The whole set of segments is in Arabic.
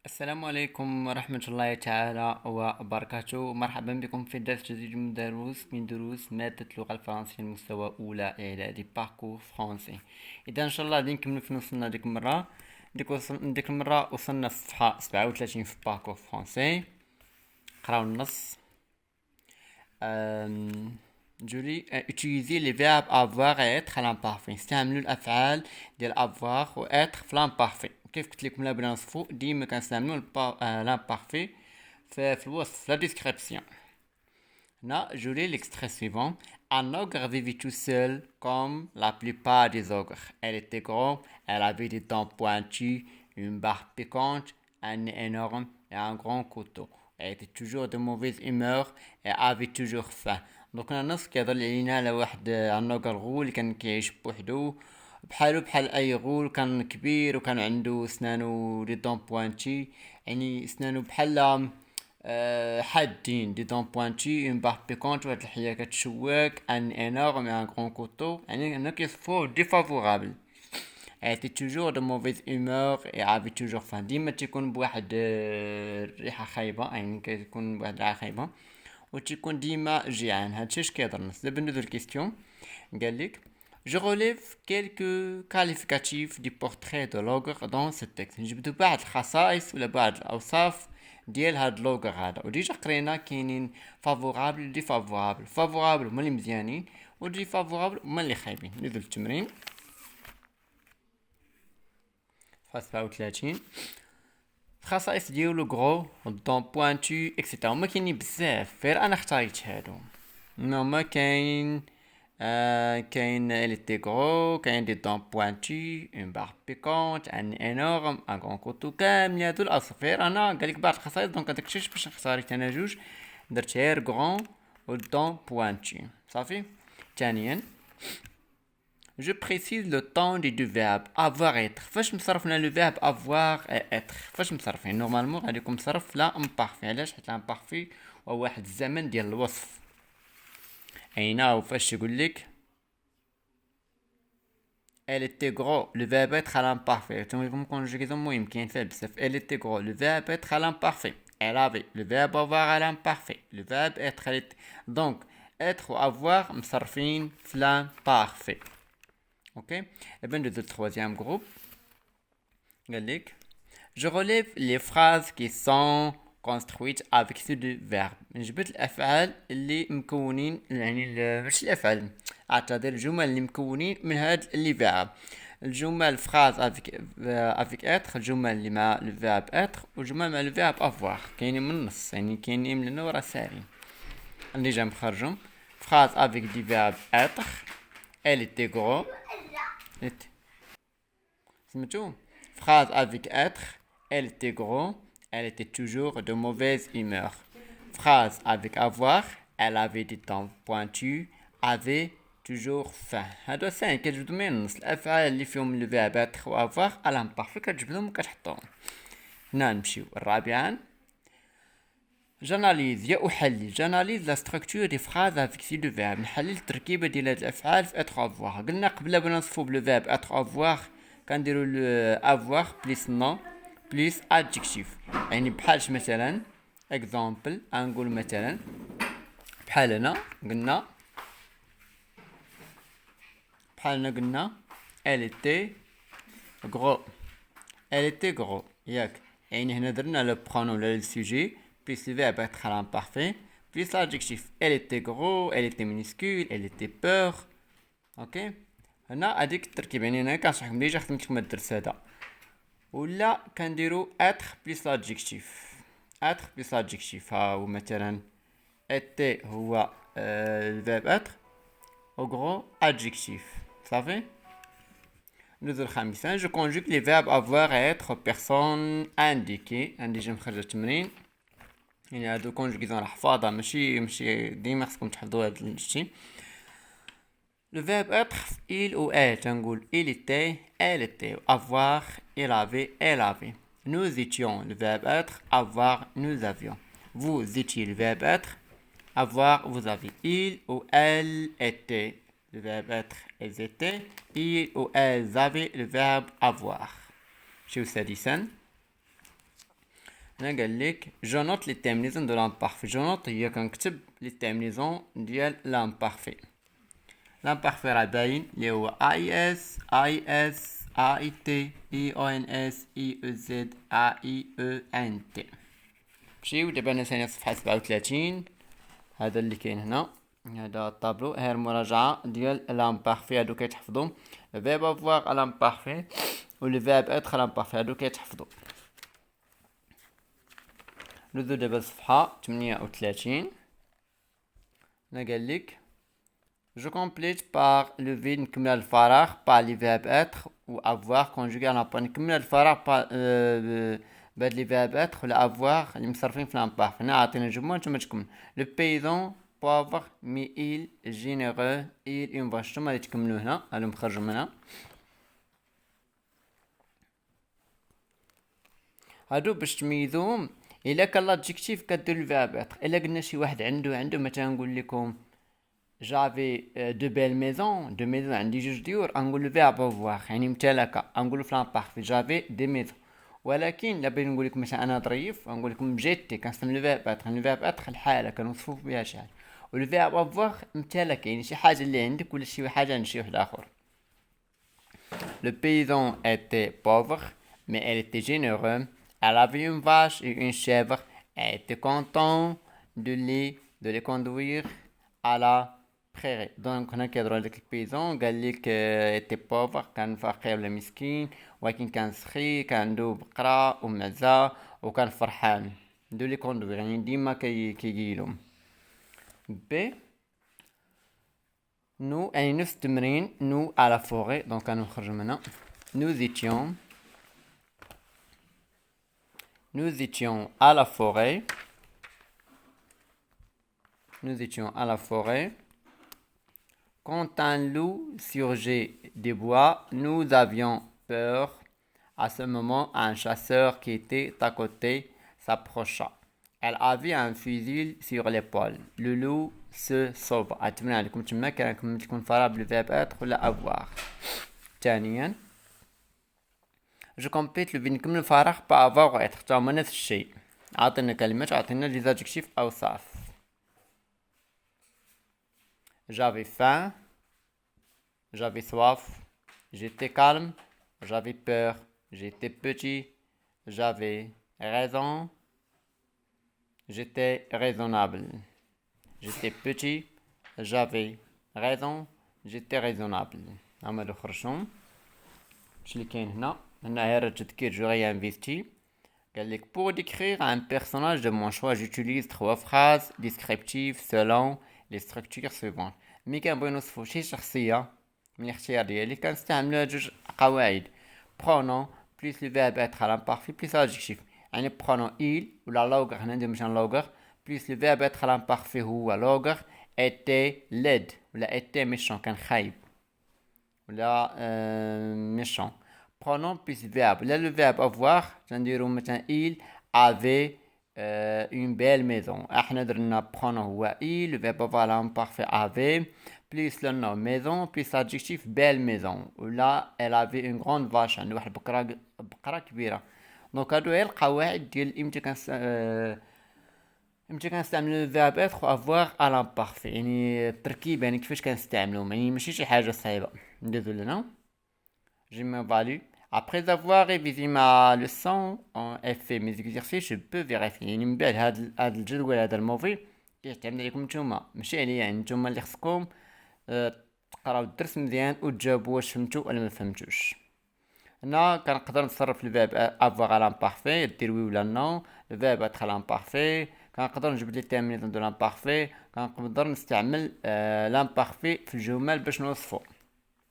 السلام عليكم ورحمة الله تعالى وبركاته. مرحبا بكم في درس جديد من دروس مادة اللغة الفرنسية المستوى أولى إعدادي باركور فرونسي. إذا إن شاء الله غادي نكملو في وصلنا ديك المرة وصلنا الصفحة 37 في باركور فرونسي. نقراو النص. جولي utiliser les verbes avoir et être à l'imparfait. استعملوا الأفعال ديال avoir و être في l'imparfait. كيف قلت لكم لا بلا نصفو ديما كنستعملو l'imparfait في الوصف لا ديسكريبسيون. هنا جولي l'extrait suivant. Un ogre vivait tout seul comme la plupart des ogres. Elle était grosse, elle avait des dents pointues, une barbe piquante, un nez énorme et un grand couteau. Elle était toujours de mauvaise humeur et avait toujours faim. دونك هنا النص كيهضر علينا على واحد النوغر غول اللي كان كيعيش بوحدو بحال اي غول، كان كبير وكان عنده سنانو لي دون بوانتي، يعني سنانو بحال حادين دي دون بوانتي، اون بار بيكونت، واحد الحيه كتشواك، ان انورم ان غران كوتو، يعني هنا كيصفو ديفافورابل. était toujours de mauvaise humeur et avait toujours faim. ديما تيكون بواحد الريحه خايبه، يعني كيكون بواحد الريحه خايبه وتيكون ديما جيعان. هادشي اش كيهضر النص. دابا ندوزو الكيستيون. قالك Je relève quelques qualificatifs du portrait de l'ogre dans ce texte. نجبدو بعض الخصائص ولا بعض الأوصاف ديال هاد لوغر هذا، وديجا قرينا كاينين فافورابل و ديفافورابل. فافورابل هما اللي مزيانين و ديفافورابل هما اللي خايبين. ندوزو التمرين. صفحة 37. الخصائص ديالو غرو دون بوانتو اكسيتيرا، هما كاينين بزاف، غير انا اختاريت هادو. هما كاين كاين elle était gros، كاين دي dents pointues، une barbe piquante، un énorme، un grand couteau. كاملين هادو الاوصاف، غير انا قالك بعض الخصائص، دونك هداك الشيء باش اختاريت انا جوج، درت غير غران و dents pointues صافي. ثانيا je précise le temps des deux verbes avoir et être. فاش مصرفنا لو فيرب avoir et être؟ فاش مصرفين؟ نورمالمون غادي يكون مصرف لا امبارفي. علاش؟ حيت امبارفي هو واحد الزمن ديال الوصف. اينا فاش يقول لك elle était gros، le verbe être à l'imparfait. تنظيم conjugaison مهم كاين فيه بزاف. elle était gros، le verbe être à l'imparfait. elle avait، le verbe avoir à l'imparfait. le verbe être elle était. donc être و avoir مصرفين في l'imparfait. Ok. Et bien le troisième groupe. قالك je relève les phrases qui sont construites avec ces deux verbes. جبت الافعال اللي مكونين، يعني ماشي الافعال، اعتذر، الجمل اللي مكونين من هاد اللي فيرب. الجمل phrase avec être، الجمل اللي مع le verbe être، والجمل مع le verbe avoir. كاينين من النص، يعني كاينين من هنا ورا سارين. اللي جا مخرجهم phrase avec du verbe être. elle était gros. سمعتو؟ phrase avec être. elle était gros. elle était toujours de mauvaise humeur. phrase avec avoir. elle avait des dents pointues. avait toujours faim. هادو ساهل كتجبدو من النص. الافعال اللي فيهم لو فيرب être و avoir على امبارفي كتجبدهم وكتحطوهم. هنا نمشيو الرابعا. جاناليز يا احلل. جاناليز لا ستركتور دي فراز افيك سي دو فيرب. نحلل التركيبه ديال هاد الافعال في اتر افوار. قلنا قبل بلا نصفو بلو فيرب اتر افوار كنديرو افوار بليس نون بليس ادجكتيف. يعني بحالش مثلا اكزامبل، غنقول مثلا بحال هنا قلنا elle était gros. elle était gros ياك، يعني هنا درنا لو برونون ولا لو سوجي plus le verbe être à l'imparfait plus l'adjectif. elle était gros، elle était minuscule، elle était peur. اوكي. هنا هذيك التركيب، يعني انا كنشرحكم ديجا خدمت لكم الدرس هذا. ولا كنديرو être plus l'adjectif. être plus l'adjectif. ها هو مثلا était هو الفيرب être au gros adjectif صافي. ندوزو الخامسة. je conjugue les verbes avoir et être personne indiquée. عندي جا مخرجة التمرين، يعني هادو كونجوغيزون راه حفاظة، ماشي ديما خصكم تحفظوا هاد الشي. le verbe être il ou elle، تنقول il était، elle était. avoir il avait، elle avait. nous étions le verbe être، avoir nous avions. vous étiez le verbe être، avoir vous avez. il ou elle était le verbe être، elles étaient. il ou elles avaient le verbe avoir. شو سادسا. هنا قال لك جو نوت لي تيرمينيزون دو لامبارفي. جو نوت هي كنكتب لي تيرمينيزون ديال لامبارفي. لامبارفي راه باين اللي هو اي اس اي اس اي تي اي او ان اس اي او زد اي او ان تي. مشيو دابا انا ثاني صفحه 37. هذا اللي كاين هنا، هذا الطابلو. هي المراجعه ديال لامبارفي هادو كيتحفظوا. فيرب افوار لامبارفي و لو فيرب اتر لامبارفي هادو كيتحفظوا. ندوزو دابا صفحه 38. هنا قال لك je complète par le vide نكمل الفراغ par les verbes être ou avoir conjugué à l'emploi. نكمل الفراغ بهاد لي فيرب être ولا avoir اللي مصرفين في لامبار. هنا عطينا جمله نتوما تكمل le paysan pauvre mais il généreux il une vache. نتوما اللي تكملوا هنا هادو مخرجوا من هنا. هادو باش تميزوهم الا كان لادجيكتيف كدير الفيرب être. الا قلنا شي واحد عنده مثلا نقول لكم j'avais de belles maisons. de maisons عندي جوج ديور، غنقول له فيرب افوار يعني امتلك. غنقولو في لامبارفي j'avais des maisons. ولكن الا بغيت نقول لكم مثلا انا ظريف غنقول لكم جيتي، كنستعمل لو فيرب اتر. لو فيرب اتر الحاله كنوصفو بها شي حاجه، ولو فيرب افوار امتلك يعني شي حاجه اللي عندك ولا شي حاجه عند شي واحد اخر. Le paysan était pauvre mais elle était généreux. Elle avait une vache et une chèvre. Elle était contente de les conduire à la prairie. دونك هنا كيهضروا على داك البيزون. قال لك ايتي بوفر كان فقير ولا مسكين، ولكن كان سخي، كان عنده بقره ومعزه وكان فرحان. دو لي كوندوير يعني ديما كيقيلهم. بي نو يعني نفس التمرين نو على فوري. دونك كنخرجوا منها. nous étions à la forêt. nous étions à la forêt. Quand un loup surgeait des bois, nous avions peur. À ce moment, un chasseur qui était à côté s'approcha. Elle avait un fusil sur l'épaule. Le loup se sauva. أتمنى عليكم تما كان تكون فرا بالفيرب être ولا avoir. ثانيا je complète le نكمل الفراغ با avoir و être. تاهما نفس الشيء. عطينا كلمات، عطينا لي زادجكتيف أوصاف. J'avais faim. J'avais soif. J'étais calme. J'avais peur. J'étais petit. J'avais raison. J'étais raisonnable. J'étais petit. J'avais raison. J'étais raisonnable. هما هادو خرجتهم. اش اللي كاين هنا؟ هنا غير التذكير جو réinvesti. قال لك pour décrire un personnage de mon choix j'utilise 3 phrases descriptives selon les structures suivantes. ملي كنبغيو نوصفو شي شخصيه من الاختيار ديالي كنستعملو جوج قواعد. pronom plus le verbe être à l'imparfait plus l'adjectif. يعني pronom il ولا لوغر. هنا ندير مثلا لوغر plus le verbe être à l'imparfait هو لوغر. était laid ولا était méchant كان خايب ولا méchant. pronom plus verbe. là le verbe avoir تنديرو مثلا il avait une belle maison. احنا درنا pronom هو il. le verbe avoir l'imparfait avait plus le nom maison plus l'adjectif belle maison. ولا elle avait une grande vache عندها واحد بقرة كبيرة. دونك هادو هي القواعد ديال امتى كنستعملو الفيرب اتر و افوار ا لامبارفي. يعني التركيب يعني كيفاش كنستعملوهم، يعني ماشي شي حاجه صعيبه. ندوزو لهنا j'ai me valu. Après avoir révisé ma leçon et fait mes exercices, je peux vérifier. يعني من بعد هاد الجدول هذا الموفي كيعتمد عليكم نتوما ماشي عليا. يعني نتوما اللي خصكم تقراو الدرس مزيان وتجاوبوا واش فهمتوا ولا ما فهمتوش. هنا كنقدر نتصرف الفيرب افوار ا لامبارفي دير وي ولا نو. الفيرب اتر لامبارفي كنقدر نجبد لي تيرمينيزون دو لامبارفي. كنقدر نستعمل لامبارفي في الجمل باش نوصفو.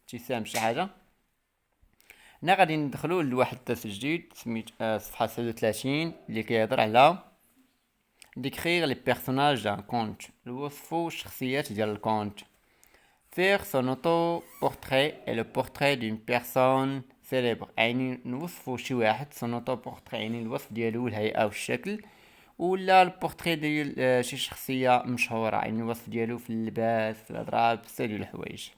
شي ساهم شي حاجه. هنا غادي ندخلو لواحد الدرس جديد سميت صفحه 36 اللي كيهضر على ديكريغ لي بيرسوناج دان كونت. نوصفو الشخصيات ديال الكونت. faire son auto-portrait et le portrait d'une personne célèbre. يعني نوصفو شي واحد son auto-portrait يعني الوصف ديالو الهيئة والشكل، ولا البورتري ديال شي شخصية مشهورة يعني الوصف ديالو في اللباس في الهضرة بزاف ديال الحوايج.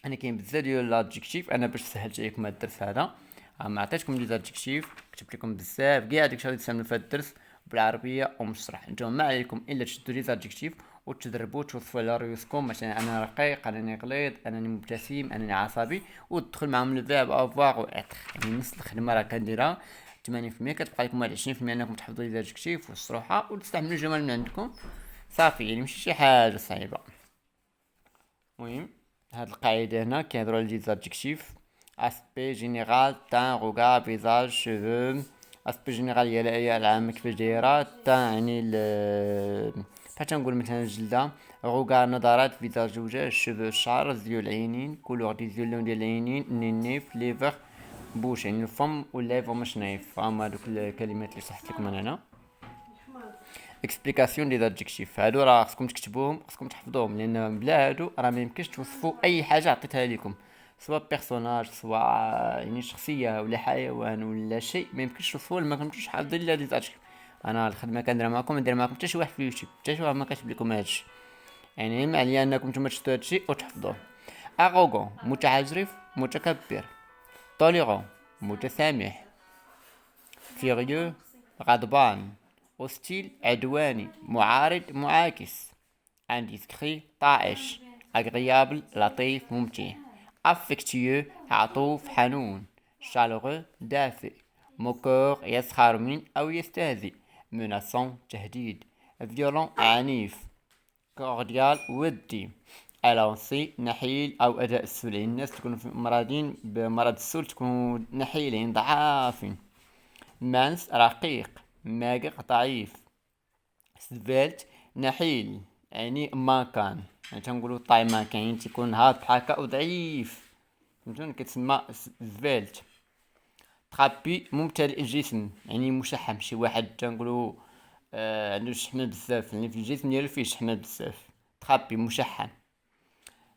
انا كاين بزاف ديال لادجيكتيف. انا باش سهلت عليكم هاد الدرس هذا عطيتكم لي زادجيكتيف كتبت لكم بزاف كاع داكشي غادي تستعملوا في هذا الدرس بالعربيه ومشرح. نتوما ما عليكم الا تشدوا لي زادجيكتيف وتجربوا توصفوا على رؤوسكم، مثلا انا رقيق، انني غليظ، انني مبتسم، انني عصبي، وتدخل معهم الفيرب افواغ و اتر. يعني نفس الخدمه راه كنديرها 80%، كتبقى لكم واحد 20% انكم تحفظوا لي زادجيكتيف والصروحه وتستعملوا الجمل من عندكم صافي. يعني ماشي شي حاجه صعيبه. المهم هاد القاعده هنا كيهضروا على لي زادجيكتيف: اسبي جينيرال، تان، روغار، فيزاج، شوفو. اسبي جينيرال هي الهيئه العامه كيفاش دايره، تان يعني بحال تنقول مثلا الجلده، روغار نظرات، فيزاج وجه، شوفو الشعر، زيو العينين، كولور دي زيو اللون ديال العينين، نيف، ليفر بوش يعني الفم، والليفر مش نايف. هما هادوك الكلمات اللي صحت لكم انا هنا. اكسبليكاسيون لي زادجيكتيف هادو راه خصكم تكتبوهم، خصكم تحفظوهم، لان بلا هادو راه ما يمكنش توصفوا اي حاجه عطيتها لكم، سواء بيرسوناج، سواء يعني شخصيه ولا حيوان ولا شيء، ما يمكنش توصفوه ما كنتوش حافظين لي زادجيكتيف. انا الخدمه كنديرها معكم ندير معكم حتى شي واحد في اليوتيوب، حتى شي واحد ما كاتب لكم هادشي. يعني ما عليا انكم نتوما تشدوا هادشي وتحفظوه. اغوغون متعجرف متكبر، توليرون متسامح، فيغيو غضبان، اوستيل عدواني، معارض معاكس، انديسكري طائش، اغريابل لطيف ممتع، افكتيو عطوف حنون، شالغو دافئ، موكور يسخر من او يستهزئ، مناسون تهديد، فيولون عنيف، كورديال ودي، الونسي نحيل او اداء السول. يعني الناس تكونوا مرضين بمرض السول تكونوا نحيلين ضعافين. مانس رقيق، ماجق ضعيف، سفالت نحيل يعني ماكان، يعني تنقولو طاي ماكان يعني تيكون هابط هكا وضعيف، فهمتوني كتسمى سفالت. ترابي ممتلئ الجسم يعني مشحم، شي واحد تنقولو عنده شحمة بزاف، يعني في الجسم ديالو فيه شحمة بزاف، ترابي مشحم.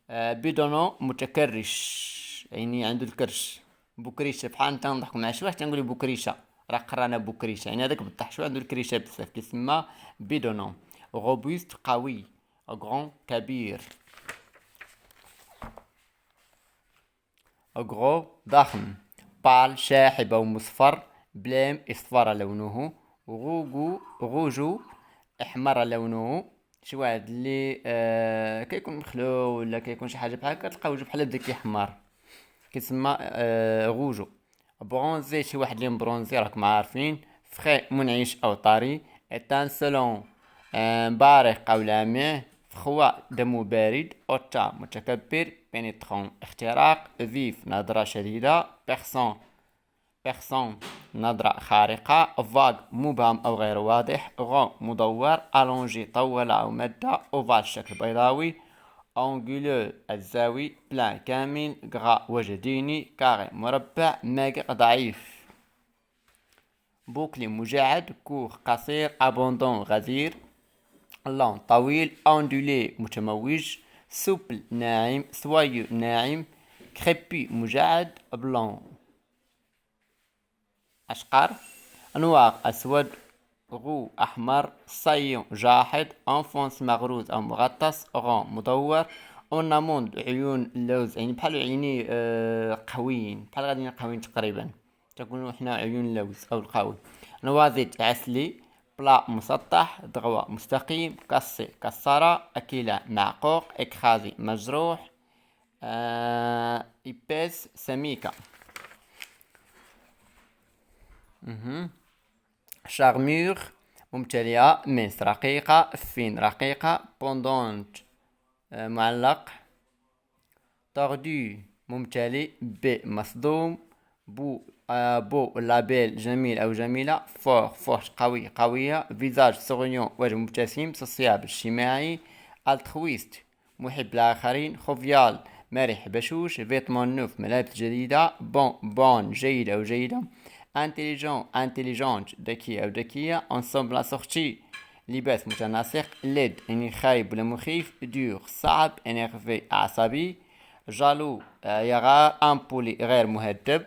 بيدونو متكرش يعني عنده الكرش. بكريشه بحال نتا نضحكو مع شي واحد تنقولو بكريشه، راه قرانا بكريشه يعني هذاك بالطح شويه عنده الكريشه بزاف كيسمى بيدونو. روبوست قوي، غران كبير، غرو ضخم، بال شاحب او مصفر، بلام اصفر لونه، غوجو احمر لونه. شي واحد اللي كيكون مخلوع ولا كيكون شي حاجه بحال هكا تلقى وجهه بحال بدا كيحمر كيتسمى غوجو. برونزي شي واحد اللي مبرونزي راكم عارفين. فخي منعش او طري. اتانسلون بارق او لامع. فخوا دمو بارد. اوتا متكبر. بينيترون اختراق. فيف نظرة شديدة. بيرسون نظرة خارقة. فاغ مبهم أو غير واضح. غون مدور. ألونجي طول أو مد. أوفال شكل بيضاوي. أنجولو الزاوي. بلان كامل. غرا وجديني. كاري مربع. ماجق ضعيف. بوكلي مجعد. كور قصير. أبوندون غزير. لون طويل. أوندولي متموج. سوبل ناعم. سوايو ناعم. كريبي مجعد. بلون أشقر. نوار أسود. غو أحمر. صيون جاحد. أنفونس مغروز أو مغطس. غون مدور. أورناموند عيون اللوز يعني بحال عيني قهويين، بحال غاديين قهويين تقريبا، تقولوا حنا عيون اللوز أو القهوي. نوازيت عسلي. بلا مسطح. دغوا مستقيم. كسي كسرة. أكيلة معقوق. إكخازي مجروح. إباس سميكة. شارمور ممتلئة. مس رقيقة. فين رقيقة. بوندونت معلق. طردو ممتلئ. ب مصدوم. بو لابيل جميل أو جميلة. فورت قوي قوية. فيزاج سوريون وجه مبتسم سوسيابل اجتماعي. التخويست محب الآخرين. خوفيال مرح بشوش. فيتمون نوف ملابس جديدة. بون جيد أو جيدة. انتيليجونت ذكي أو ذكية. انسومبل اسورتي لباس متناسق. ليد يعني خايب ولا مخيف. دور صعب. انيرفي عصبي. جالو يغار. امبولي غير مهذب.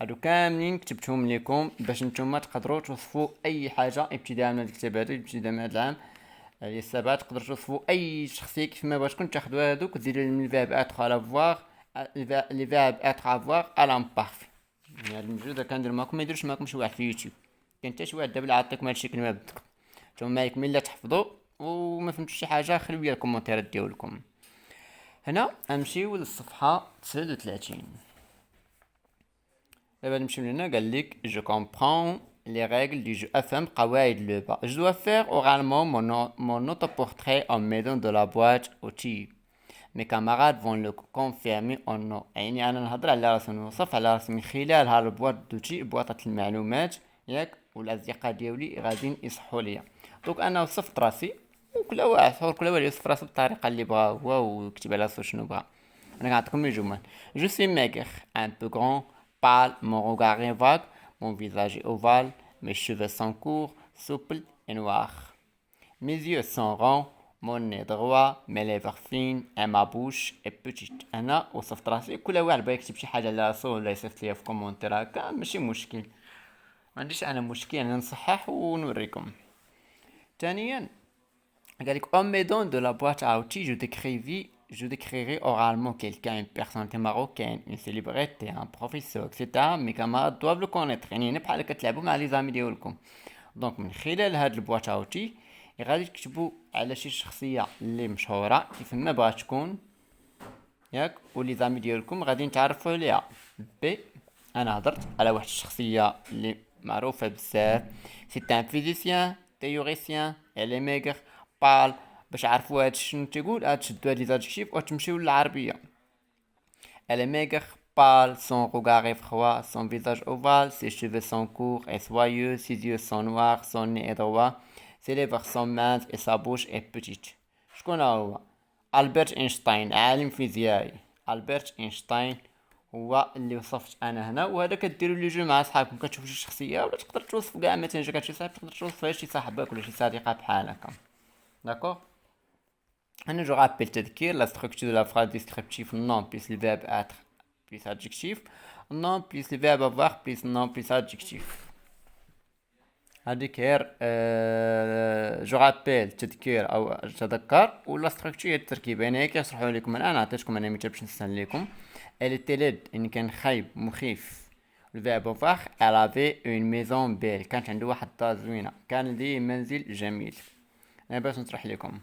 هادو كاملين كتبتهم لكم باش نتوما تقدروا توصفوا اي حاجه ابتداء من هاد الكتاب هذا، ابتداء من هاد العام ديال السبعه، تقدروا توصفوا اي شخصيه كيف ما بغيتكم. تاخذوا هادوك وديروا من الفيرب اتر على فواغ، لي فيرب اتر افواغ على امبارفي. يعني الموجودة كندير معاكم ما يديرش معاكم شي واحد في يوتيوب. كاين حتى شي واحد دابا عطيكم هادشي كما بدكم، نتوما عليكم الا تحفظوا وما فهمتوش شي حاجه خليو لي الكومونتيرات ديالكم. هنا غنمشيو للصفحه 39. دابا نمشيو لهنا قال لك جو كومبرون لي رègles du jeu، افهم قواعد اللعبه. جو dois faire oralement mon autoportrait en m'aidant de la boîte outils. mes camarades vont le confirmer ou non. يعني انا نهضر على راسي نوصف على راسي من خلال هاد البواط دوتي، بواطه المعلومات ياك، والاصدقاء ديالي غاديين يصحوا ليا. دونك انا وصفت راسي، وكل واحد حر كل واحد يوصف راسو بالطريقه اللي بغا هو ويكتب على راسو شنو بغا. انا كنعطيكم الجمل. جو سوي ماigre un peu grand pâle mon regard est vague mon visage est ovale mes cheveux sont courts souples et noirs mes yeux sont ronds mon nez droit mes lèvres fines et ma bouche est petite. انا وصفت راسي، كل واحد بغا يكتب شي حاجه على راسو ولا يصيفط ليا في كومونتير هكا ماشي مشكل، ما عنديش انا مشكل، انا نصحح ونوريكم. ثانيا قال لك en m'aidant de la boîte à outils je décrirai oralement quelqu'un, une personnalité marocaine, une célébrité, un professeur, etc. mes camarades doivent le connaître. يعني هنا بحال كتلعبوا مع لي زامي ديالكم. دونك من خلال هاد البواط اوتي غادي تكتبوا على شي شخصيه اللي مشهوره كيف ما بغات تكون ياك، ولي زامي ديالكم غادي نتعرفوا عليها. بي انا هضرت على واحد الشخصيه اللي معروفه بزاف، سي ان فيزيسيان تيوريسيان الي ميغر بال. باش عرفوا هاد شنو تيقول تشدوا هاد لي زادجيكتيف وتمشيو للعربيه. elle est maigre pâle son regard est froid son visage ovale ses cheveux sont courts et soyeux ses yeux sont noirs son nez est droit ses lèvres sont minces et sa bouche est petite. شكون هو؟ ألبرت إينشتاين، عالم فيزيائي. ألبرت إينشتاين هو اللي وصفت انا هنا. وهذا كديروا لي جو مع صحابكم، كتشوفوا شي شخصيه ولا تقدر توصف كاع، مثلا جاك شي صاحب تقدر توصف شي صاحبك ولا شي صديقه بحال هكا. داكوغ. انا جو رابيل تذكير لا ستركتور دو لا فراز ديسكريبتيف نون بليس لو فيرب اتر بليس ادجكتيف نون بليس لو فيرب افوار بليس نون بليس ادجكتيف. هذيك غير جو رابيل تذكير او تذكر، ولا ستركتور هي التركيب. يعني هيك يشرحوا لكم. انا عطيتكم انا مثال باش نسهل لكم. elle était laide ان كان خايب مخيف. le verbe avoir elle avait une maison belle، كانت عنده واحد الدار زوينه، كان لديه منزل جميل. انا باش نشرح لكم.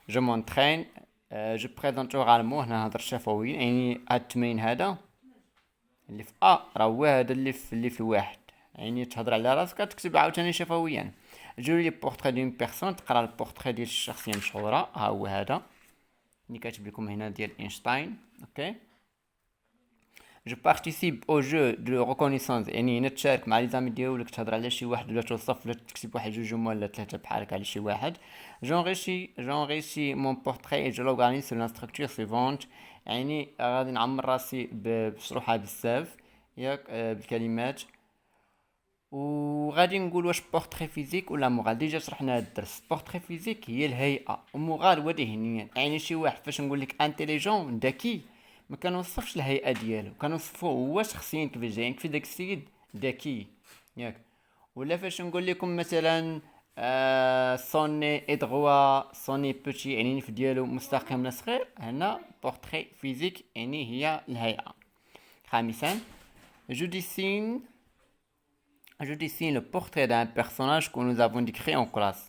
جو مونترين جو بريزونت اورالمون، هنا نهضر شفويا. يعني هاد التمرين هذا اللي في راه هو هذا اللي في واحد، يعني تهضر على راسك تكتب عاوتاني شفويا. جو لي بورتري دون بيرسون، تقرا البورتري ديال الشخصيه مشهوره، ها هو هذا اللي كاتب لكم هنا ديال اينشتاين. اوكي. جو بارتيسيب او جو دو ريكونيسونس، يعني هنا تشارك مع لي زامي ديالك، تهضر على شي واحد ولا توصف ولا تكتب واحد جوج جمل ولا ثلاثه بحال هكا على شي واحد. جونغيشي مون بورتري جو لوغانيز سو لا ستركتور سيفونت، يعني غادي نعمر راسي بشروحها بزاف ياك بالكلمات. وغادي نقول واش بورتري فيزيك ولا مورال. ديجا شرحنا هاد الدرس. بورتري فيزيك هي الهيئه، ومورال هو ذهنيا. يعني شي واحد فاش نقول لك انتيليجون ذكي ما كنوصفش الهيئه ديالو، كنوصفو هو شخصيا كيفاش جاي، كيف داك السيد ذكي ياك. ولا فاش نقول لكم مثلا سوني ادغوا سوني بوتي، يعني النف ديالو مستقيم صغير، هنا بورتري فيزيك يعني هي الهيئه. خامسا جو dessine le portrait d'un personnage que nous avons décrit en classe.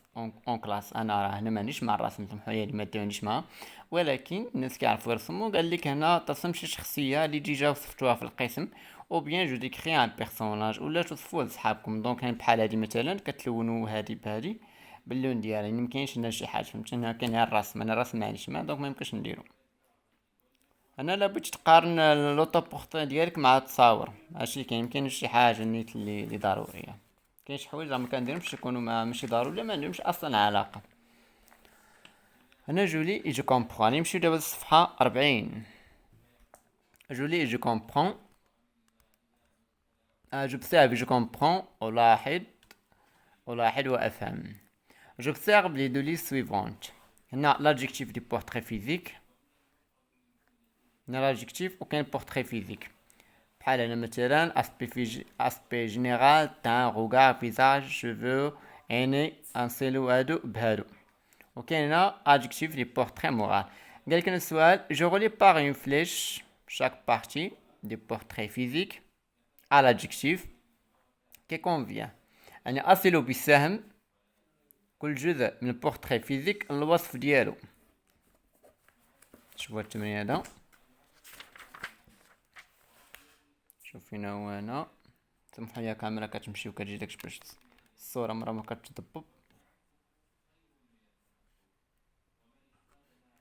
en classe. انا راه هنا مانيش مع الرسم، سمحوا لي ما ديرونيش معاه، ولكن الناس كيعرفوا يرسموا. قال لك هنا ترسم شي شخصيه اللي ديجا وصفتوها في القسم، او بيان جو ديكري ان بيرسوناج، ولا توصفوه لصحابكم. دونك بحال هادي مثلا كتلونوا هادي بهادي باللون ديالها، يعني مكاينش لنا شي حاجه، فهمتني؟ كاين غير الرسم، انا الرسم مانيش معاه دونك ما يمكنش نديرو. انا لا بغيت تقارن لوطو بورتري ديالك مع التصاور، هادشي كاين. مكاينش شي حاجه نيت اللي ضروريه، كاين شي حوايج ما كنديرهمش يكونوا ماشي ضروري، ما عندهمش اصلا علاقه. هنا جولي جو كومبرون. نمشيو دابا للصفحه 40. جولي جو كومبرون j'observe je comprends ألاحظ وأفهم. j'observe les deux listes suivantes. هنا l'adjectif du portrait physique، هنا l'adjectif وكاين portrait physique. بحال هنا مثلا aspect général teint regard visage cheveux عيني انسيلو هادو بهادو. وكاين هنا adjectif du portrait moral. قالك هنا السؤال je relie par une flèche chaque partie du portrait physique à l'adjectif qui convient. يعني أصل بالسهم كل جزء من البورتري فيزيك الوصف ديالو. شوفوا التمرين هذا، شوف فينا هو هنا. سمحوا لي الكاميرا كتمشي وكتجي داكشي باش الصورة مرة ما كتضبب.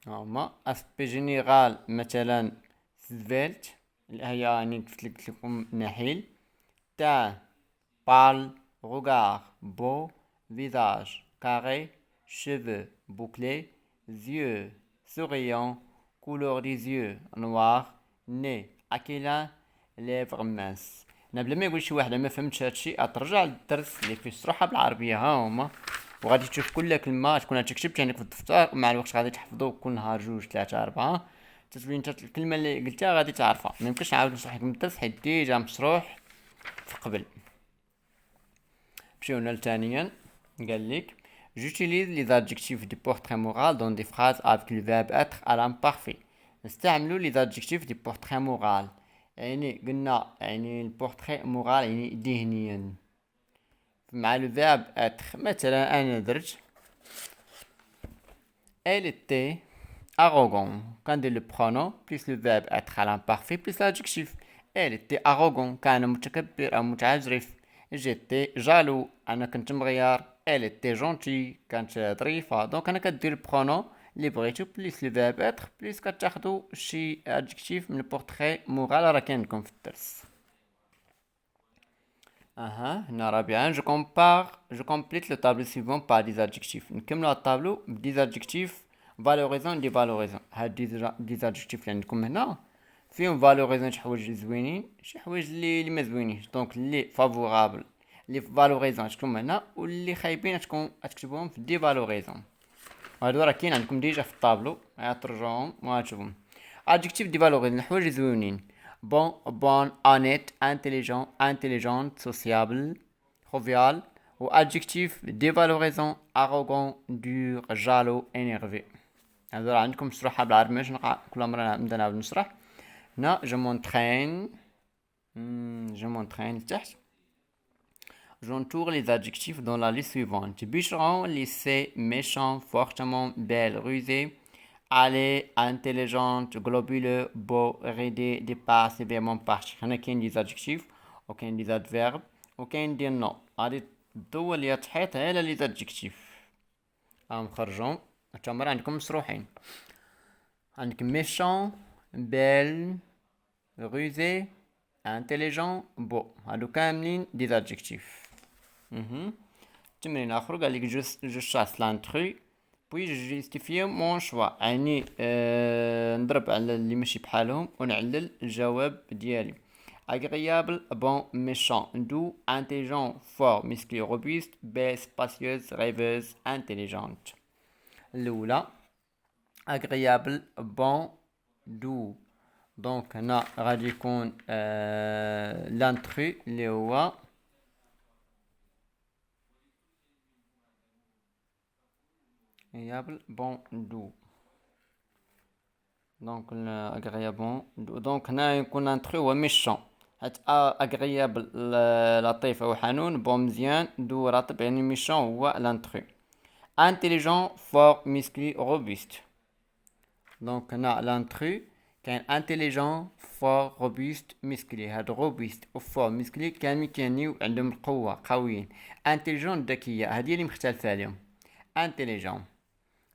هما اسبي جينيرال مثلا سفيلت اللي هي يعني قلت لكم نحيل. تان بال regard beau visage carré cheveux bouclés yeux souriants couleur des yeux noir nez aquilin lèvres minces. انا بلا ما يقول شي واحد ما فهمتش هادشي غترجع للدرس اللي فيه الشروحه بالعربيه ها هما، وغادي تشوف كل كلمه تكون هادشي كتبت عندك في الدفتر، ومع الوقت غادي تحفظو كل نهار جوج ثلاثه اربعه تتولي انت الكلمه اللي قلتها غادي تعرفها. ما يمكنش نعاود نشرح لكم الدرس حيت ديجا مشروح في قبل. نمشيو هنا ثانيا قال لك j'utilise les adjectifs du portrait moral dans des phrases avec le verbe être à l'imparfait. نستعملوا les adjectifs du portrait moral، يعني قلنا يعني البورتري مورال يعني ذهنيا مع لو فيرب être. مثلا انا درت elle était arrogant كان ندير لو برونون بليس لو فيرب être à l'imparfait بليس l'adjectif. elle était arrogant كان متكبر او متعجرف. j'étais jaloux انا كنت مغيار. elle était gentille كانت ظريفه. دونك انا كدير برونون اللي بغيتو بليس لو فيرب اتر بليس كتاخدو شي ادجكتيف من البورتري مورال راه كاين لكم في الدرس. هنا رابعا جو كومبليت لو طابلو سيفون بار دي زادجكتيف. نكملو الطابلو بدي زادجكتيف فالوريزون دي فالوريزون. هاد دي زادجكتيف اللي عندكم هنا فيهم فالوريزون شي حوايج زوينين شي حوايج اللي ما زوينينش. دونك اللي فافورابل اللي فالوريزون تكون هنا، واللي خايبين تكتبوهم في دي فالوريزون. هادو راه كاين عندكم ديجا في الطابلو، غترجعوهم وغتشوفهم. ادجكتيف دي فالوريزون الحوايج زوينين: بون انيت انتيليجون انتيليجونت سوسيابل خوفيال. و ادجكتيف دي فالوريزون اروغون دور جالو انيرفي. هادو راه عندكم مشروحه بالعربي باش نقرا كل مره نبدا نعاود نشرح. هنا جو مونترين تحت. J'entoure les adjectifs dans la liste suivante: bûcheron, lycée, méchant, fortement, belle, rusée, allée, intelligente, globuleux, beau, ridé, dépasse, vraiment parti. هنا كاين دي adjectifs وكاين دي adverbes وكاين دي نو. غادي تدور ليا تحيط على لي adjectifs نخرجهم تمرة عندكم مشروحين. عندك méchant, belle, rusé, intelligent, beau. هادو كاملين دي adjectifs. تمرين اخر قال لك جو شاس لانترو بوي جوستيفي مون شوا، يعني نضرب على اللي ماشي بحالهم ونعلل الجواب ديالي. agréable bon méchant doux intelligent fort musclé robuste belle spacieuse rêveuse intelligente. الاولى agréable bon doux. دونك هنا غادي يكون لانترو اللي هو agréable bon doux. دونك agréable doux. دونك هنا يكون انترو هو ميشون، حيت agréable لطيف او حنون، بون مزيان، دو رطب يعني ميشون هو لانترو. intelligent fort musclé robuste. دونك هنا لانترو كاين intelligent fort robuste musclé. هاد robuste و fort musclé كاملين كيعنيو عندهم القوة قويين. intelligent ذكية، هادي اللي مختلفة عليهم. intelligent.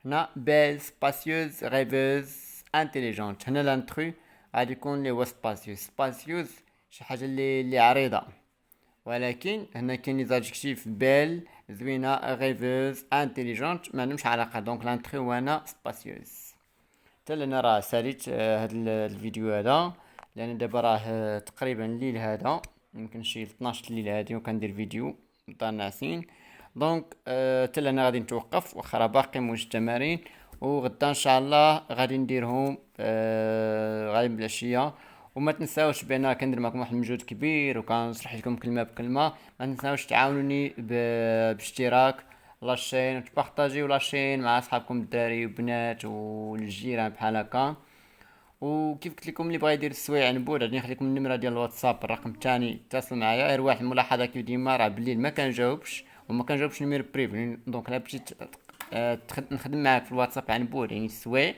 هنا belle spacieuse rêveuse intelligente. هنا لانترو غادي يكون اللي هو spacieuse شي حاجة اللي عريضة، ولكن هنا كاين لي زادجكتيف بيل زوينة rêveuse intelligente ما عندهمش علاقة. دونك لانترو هو هنا spacieuse. حتى انا راه ساليت هاد الفيديو هذا لان دابا راه تقريبا الليل هذا، يمكن شي 12 الليل هادي وكندير فيديو نضل ناعسين. دونك حتى انا غادي نتوقف واخا راه باقي موج التمارين، وغدا ان شاء الله غادي نديرهم غالبا بالعشيه. وما تنساوش بان كندير معكم واحد المجهود كبير وكنشرح لكم كلمه بكلمه. ما تنساوش تعاونوني باشتراك لاشين وتبارطاجيو لاشين مع اصحابكم الدراري والبنات والجيران بحال هكا. وكيف قلت لكم اللي بغى يدير السوايع عن بعد غادي نخلي لكم النمره ديال الواتساب الرقم الثاني اتصل معايا. غير واحد الملاحظه كيف ديما راه بالليل ما كنجاوبش وما كنجاوبش نمير بريفي، دونك الا بغيتي نخدم معاك في الواتساب عن بعد يعني السوايع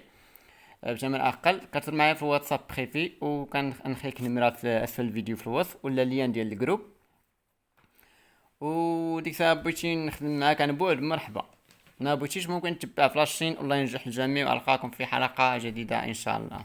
بثمن اقل كتهضر معايا في الواتساب بريفي، وكنخليك نمره في اسفل الفيديو في الوصف ولا اللين ديال الجروب. وديك الساعه بغيتي نخدم معاك عن بعد مرحبا، ما بغيتيش ممكن تتبع فلاشين. الله ينجح الجميع والقاكم في حلقه جديده ان شاء الله.